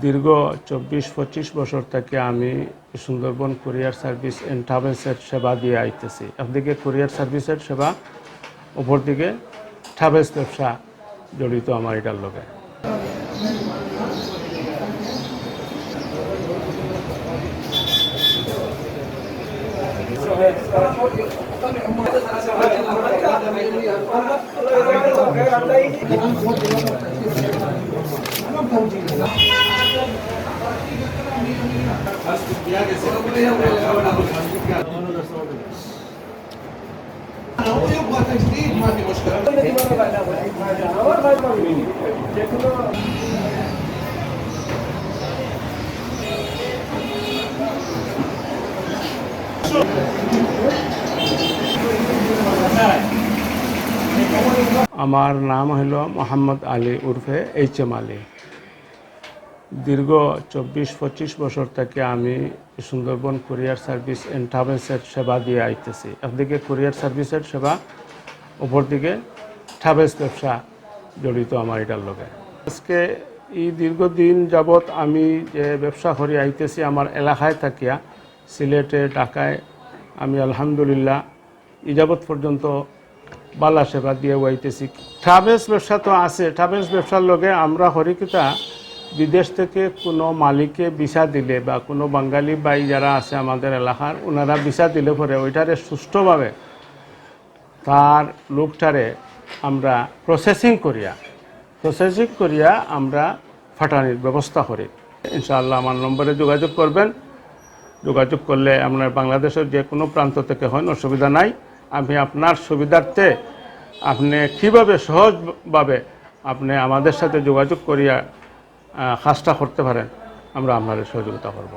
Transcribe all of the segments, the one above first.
দীর্ঘ 24-25 বছর থেকে আমি সুন্দরবন কুরিয়ার সার্ভিস অ্যান্ড ট্রাভেলসের সেবা দিয়ে আইতেছি। একদিকে কুরিয়ার সার্ভিসের সেবা, অপরদিকে ট্রাভেলস ব্যবসা জড়িত আমার এটার লগে। আমার নাম হল মোহাম্মদ আলী উর্ফে এইচ.এম. আলী। দীর্ঘ 24-25 বছর থেকে আমি সুন্দরবন কুরিয়ার সার্ভিস অ্যান্ড ট্রাভেলসের সেবা দিয়ে আইতেছি। একদিকে কুরিয়ার সার্ভিসের সেবা, অপরদিকে ট্রাভেলস ব্যবসা জড়িত আমার এটার লগে। আজকে এই দীর্ঘদিন যাবৎ আমি যে ব্যবসা করে আইতেছি আমার এলাকায় থাকিয়া, সিলেটে, ঢাকায় আমি আলহামদুলিল্লাহ এই যাবৎ পর্যন্ত বালা সেবা দিয়ে আইতেছি। ট্রাভেলস ব্যবসা তো আছে, ট্রাভেলস ব্যবসার লগে আমরা হরিকিতা বিদেশ থেকে কোনো মালিকে ভিসা দিলে বা কোনো বাঙালি ভাই যারা আছে আমাদের এলাকার, ওনারা ভিসা দিলে পরে ওইটারে সুষ্ঠুভাবে তার লোকটারে আমরা প্রসেসিং করিয়া আমরা ফাটানির ব্যবস্থা করি। ইনশাআল্লাহ আমার নম্বরে যোগাযোগ করবেন। যোগাযোগ করলে আপনার বাংলাদেশের যে কোনো প্রান্ত থেকে হন, অসুবিধা নাই। আমি আপনার সুবিধার্থে আপনি কীভাবে সহজভাবে আপনি আমাদের সাথে যোগাযোগ করিয়া কাজটা করতে পারেন, আমরা আপনাদের সহযোগিতা করব।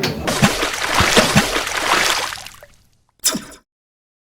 Yeah.